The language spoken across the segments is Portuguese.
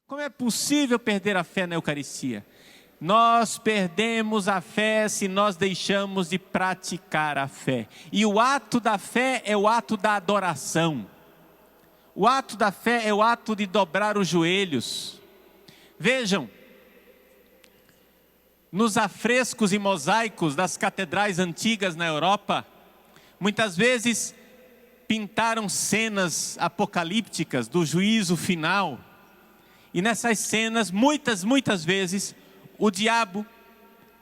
Como é possível perder a fé na Eucaristia? Nós perdemos a fé se nós deixamos de praticar a fé. E o ato da fé é o ato da adoração. O ato da fé é o ato de dobrar os joelhos. Vejam, nos afrescos e mosaicos das catedrais antigas na Europa, muitas vezes pintaram cenas apocalípticas do juízo final. E nessas cenas, muitas vezes, o diabo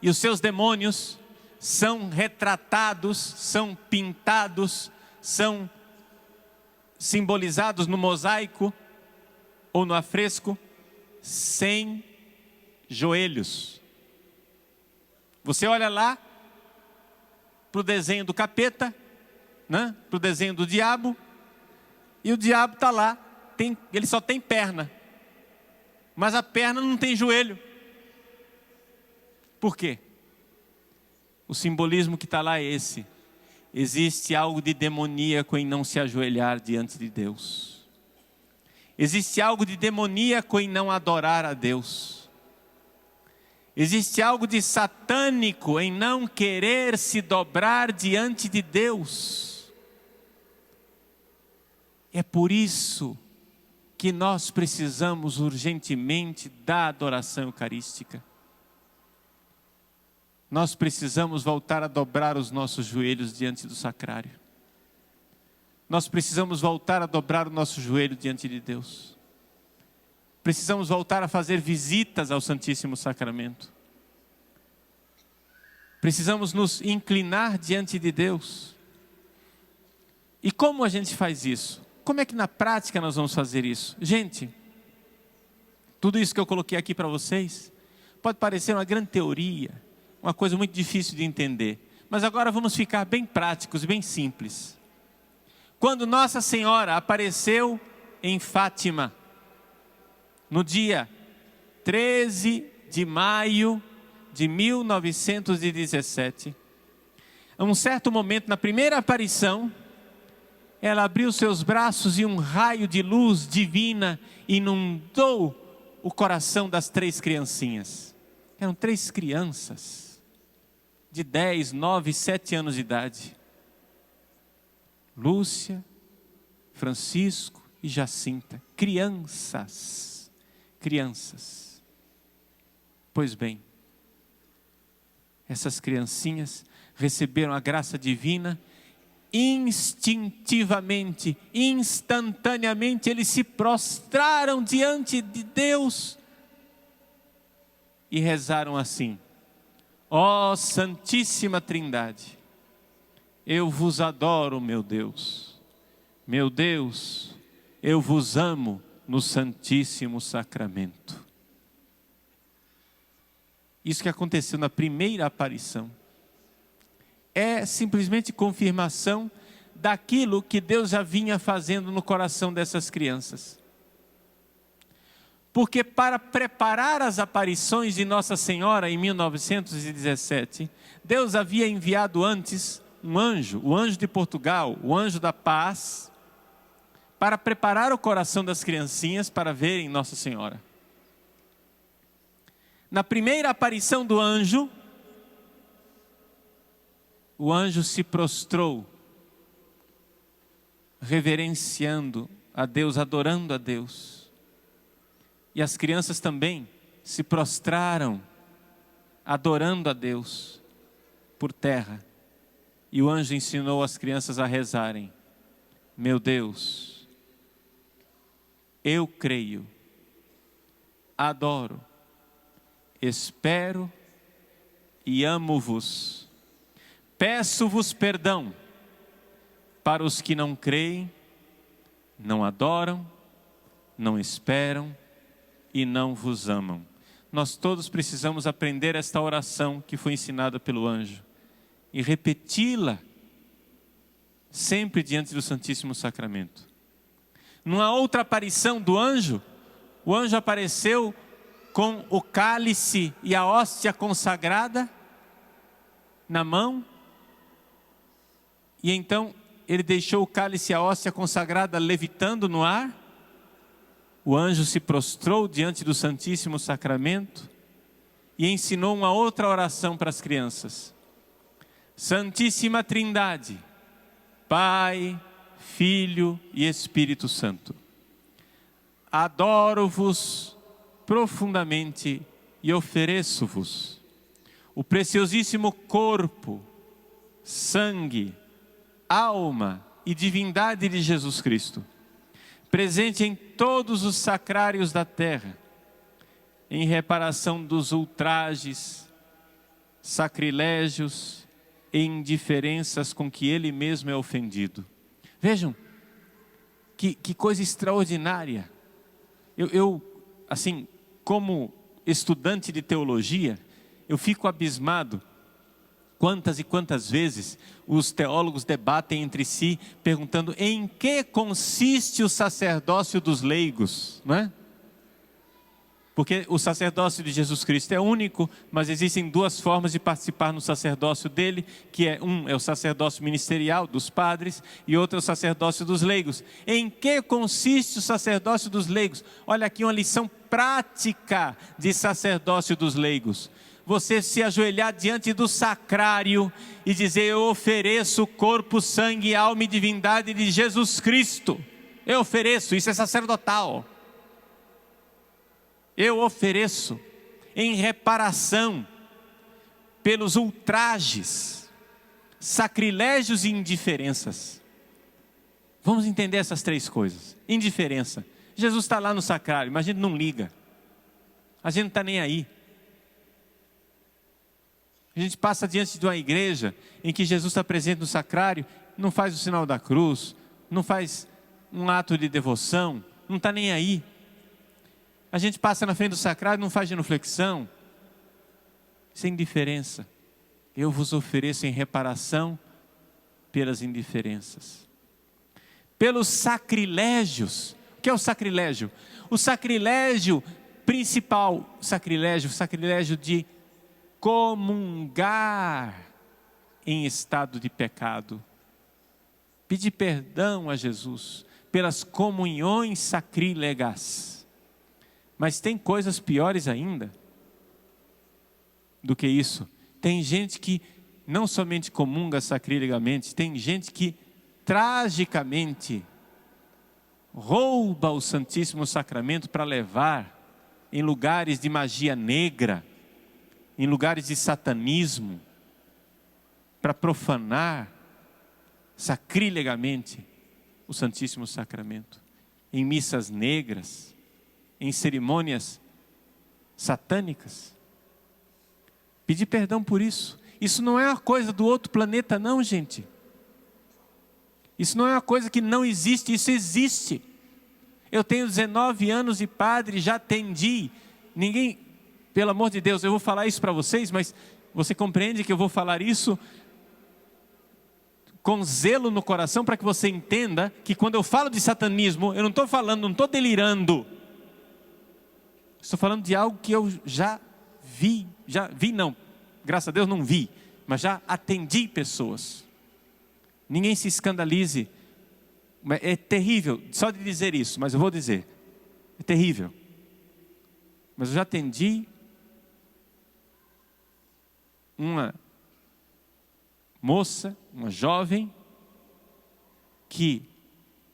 e os seus demônios são retratados, são pintados, são simbolizados no mosaico ou no afresco, sem joelhos. Você olha lá para o desenho do capeta, né? Para o desenho do diabo, e o diabo está lá, ele só tem perna, mas a perna não tem joelho. Por quê? O simbolismo que está lá é esse: existe algo de demoníaco em não se ajoelhar diante de Deus. Existe algo de demoníaco em não adorar a Deus. Existe algo de satânico em não querer se dobrar diante de Deus. É por isso que nós precisamos urgentemente da adoração eucarística. Nós precisamos voltar a dobrar os nossos joelhos diante do sacrário. Nós precisamos voltar a dobrar o nosso joelho diante de Deus. Precisamos voltar a fazer visitas ao Santíssimo Sacramento. Precisamos nos inclinar diante de Deus. E como a gente faz isso? Como é que na prática nós vamos fazer isso? Gente, tudo isso que eu coloquei aqui para vocês pode parecer uma grande teoria, uma coisa muito difícil de entender. Mas agora vamos ficar bem práticos, bem simples. Quando Nossa Senhora apareceu em Fátima, no dia 13 de maio de 1917, a um certo momento, na primeira aparição, ela abriu seus braços e um raio de luz divina inundou o coração das 3 criancinhas. Eram 3 crianças de 10, 9, 7 anos de idade. Lúcia, Francisco e Jacinta. Crianças. Pois bem, essas criancinhas receberam a graça divina instintivamente, instantaneamente. Eles se prostraram diante de Deus e rezaram assim: ó Santíssima Trindade, eu vos adoro, meu Deus, eu vos amo no Santíssimo Sacramento. Isso que aconteceu na primeira aparição é simplesmente confirmação daquilo que Deus já vinha fazendo no coração dessas crianças. Porque para preparar as aparições de Nossa Senhora em 1917, Deus havia enviado antes um anjo, o anjo de Portugal, o anjo da paz, para preparar o coração das criancinhas para verem Nossa Senhora. Na primeira aparição do anjo, o anjo se prostrou, reverenciando a Deus, adorando a Deus. E as crianças também se prostraram, adorando a Deus, por terra. E o anjo ensinou as crianças a rezarem: meu Deus, eu creio, adoro, espero e amo-vos. Peço-vos perdão para os que não creem, não adoram, não esperam e não vos amam. Nós todos precisamos aprender esta oração que foi ensinada pelo anjo e repeti-la sempre diante do Santíssimo Sacramento. Numa outra aparição do anjo, o anjo apareceu com o cálice e a hóstia consagrada na mão, e então ele deixou o cálice e a hóstia consagrada levitando no ar, o anjo se prostrou diante do Santíssimo Sacramento e ensinou uma outra oração para as crianças. Santíssima Trindade, Pai, Filho e Espírito Santo, adoro-vos profundamente e ofereço-vos o preciosíssimo corpo, sangue, alma e divindade de Jesus Cristo, presente em todos os sacrários da terra, em reparação dos ultrajes, sacrilégios e indiferenças com que Ele mesmo é ofendido. Vejam, que coisa extraordinária. Eu, assim, como estudante de teologia, eu fico abismado quantas e quantas vezes os teólogos debatem entre si, perguntando em que consiste o sacerdócio dos leigos, não é? Porque o sacerdócio de Jesus Cristo é único, mas existem duas formas de participar no sacerdócio dele, que é o sacerdócio ministerial dos padres e outro é o sacerdócio dos leigos. Em que consiste o sacerdócio dos leigos? Olha aqui uma lição prática de sacerdócio dos leigos. Você se ajoelhar diante do sacrário e dizer: eu ofereço o corpo, sangue, alma e divindade de Jesus Cristo. Eu ofereço, isso é sacerdotal. Eu ofereço em reparação pelos ultrajes, sacrilégios e indiferenças. Vamos entender essas três coisas. Indiferença. Jesus está lá no sacrário, mas a gente não liga. A gente não está nem aí. A gente passa diante de uma igreja em que Jesus está presente no sacrário, não faz o sinal da cruz, não faz um ato de devoção, não está nem aí. A gente passa na frente do sacrário, não faz genuflexão. Isso é indiferença. Eu vos ofereço em reparação pelas indiferenças. Pelos sacrilégios. O que é o sacrilégio? O sacrilégio principal, sacrilégio de comungar em estado de pecado. Pedir perdão a Jesus pelas comunhões sacrílegas. Mas tem coisas piores ainda do que isso. Tem gente que não somente comunga sacrilegamente, tem gente que tragicamente rouba o Santíssimo Sacramento para levar em lugares de magia negra, em lugares de satanismo, para profanar sacrilegamente o Santíssimo Sacramento, em missas negras, em cerimônias satânicas. Pedir perdão por isso. Isso não é uma coisa do outro planeta não, gente. Isso não é uma coisa que não existe, isso existe. Eu tenho 19 anos de padre, já atendi. Ninguém, pelo amor de Deus, eu vou falar isso para vocês, mas você compreende que eu vou falar isso com zelo no coração, para que você entenda que quando eu falo de satanismo, eu não estou falando, não estou delirando. Estou falando de algo que eu já vi não, graças a Deus não vi, mas já atendi pessoas. Ninguém se escandalize, é terrível, só de dizer isso, mas eu vou dizer, é terrível. Mas eu já atendi uma moça, uma jovem, que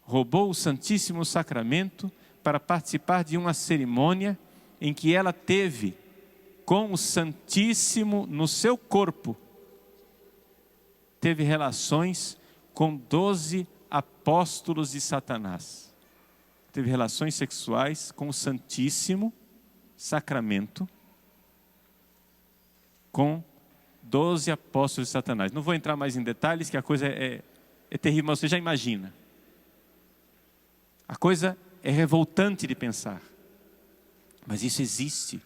roubou o Santíssimo Sacramento para participar de uma cerimônia em que ela teve com o Santíssimo no seu corpo, teve relações com 12 apóstolos de Satanás. Teve relações sexuais com o Santíssimo Sacramento, com 12 apóstolos de Satanás. Não vou entrar mais em detalhes, que a coisa é terrível, mas você já imagina. A coisa é revoltante de pensar. Mas isso existe.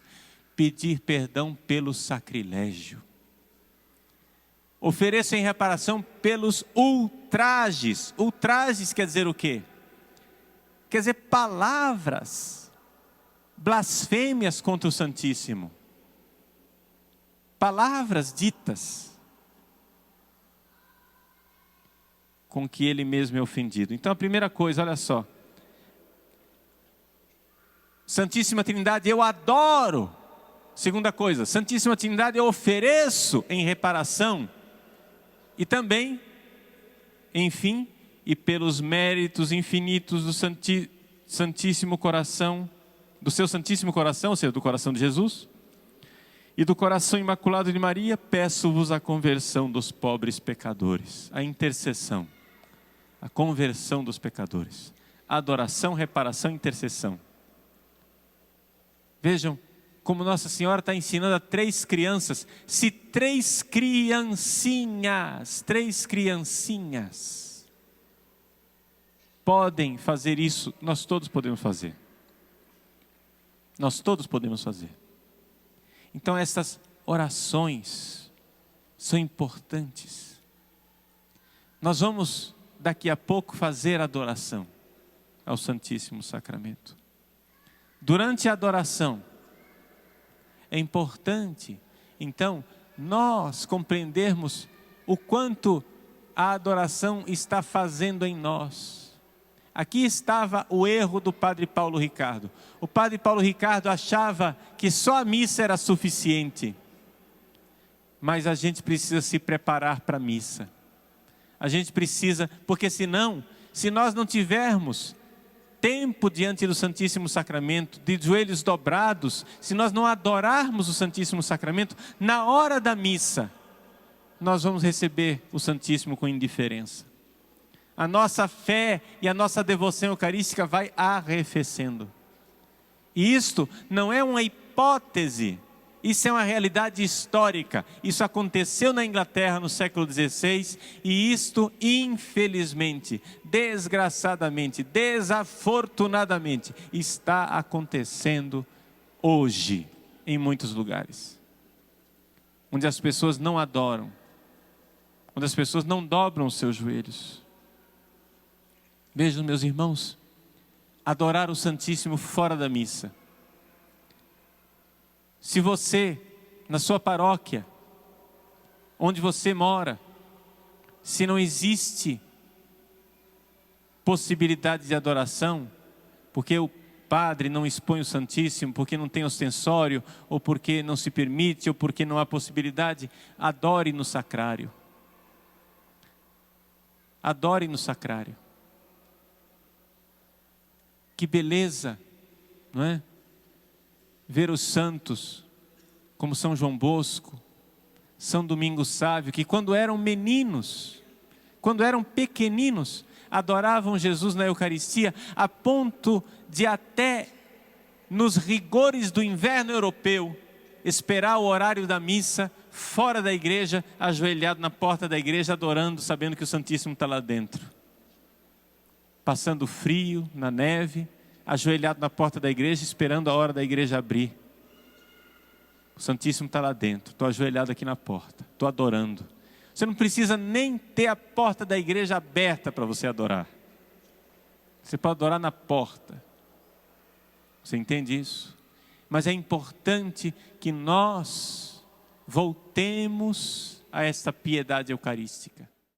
Pedir perdão pelo sacrilégio. Ofereço em reparação pelos ultrajes. Ultrajes quer dizer o quê? Quer dizer palavras, blasfêmias contra o Santíssimo. Palavras ditas com que Ele mesmo é ofendido. Então a primeira coisa, olha só. Santíssima Trindade, eu adoro. Segunda coisa, Santíssima Trindade, eu ofereço em reparação. E também, enfim, e pelos méritos infinitos do Santíssimo Coração, do seu Santíssimo Coração, ou seja, do coração de Jesus, e do coração imaculado de Maria, peço-vos a conversão dos pobres pecadores, a intercessão, a conversão dos pecadores, adoração, reparação e intercessão. Vejam como Nossa Senhora está ensinando a 3 crianças. Se 3 criancinhas podem fazer isso, nós todos podemos fazer. Nós todos podemos fazer. Então essas orações são importantes. Nós vamos daqui a pouco fazer adoração ao Santíssimo Sacramento. Durante a adoração, é importante, então, nós compreendermos o quanto a adoração está fazendo em nós. Aqui estava o erro do Padre Paulo Ricardo. O Padre Paulo Ricardo achava que só a missa era suficiente. Mas a gente precisa se preparar para a missa. A gente precisa, porque senão, se nós não tivermos tempo diante do Santíssimo Sacramento, de joelhos dobrados, se nós não adorarmos o Santíssimo Sacramento, na hora da missa, nós vamos receber o Santíssimo com indiferença. A nossa fé e a nossa devoção eucarística vai arrefecendo. E isto não é uma hipótese, isso é uma realidade histórica. Isso aconteceu na Inglaterra no século XVI e isto, infelizmente, desgraçadamente, desafortunadamente, está acontecendo hoje em muitos lugares. Onde as pessoas não adoram, onde as pessoas não dobram os seus joelhos. Vejam, meus irmãos, adorar o Santíssimo fora da missa. Se você, na sua paróquia, onde você mora, se não existe possibilidade de adoração, porque o padre não expõe o Santíssimo, porque não tem ostensório, ou porque não se permite, ou porque não há possibilidade, adore no sacrário. Adore no sacrário. Que beleza, não é? Ver os santos, como São João Bosco, São Domingos Sávio, que quando eram meninos, quando eram pequeninos, adoravam Jesus na Eucaristia, a ponto de até nos rigores do inverno europeu, esperar o horário da missa, fora da igreja, ajoelhado na porta da igreja, adorando, sabendo que o Santíssimo está lá dentro. Passando frio, na neve, ajoelhado na porta da igreja, esperando a hora da igreja abrir. O Santíssimo está lá dentro, estou ajoelhado aqui na porta, estou adorando. Você não precisa nem ter a porta da igreja aberta para você adorar. Você pode adorar na porta. Você entende isso? Mas é importante que nós voltemos a esta piedade eucarística.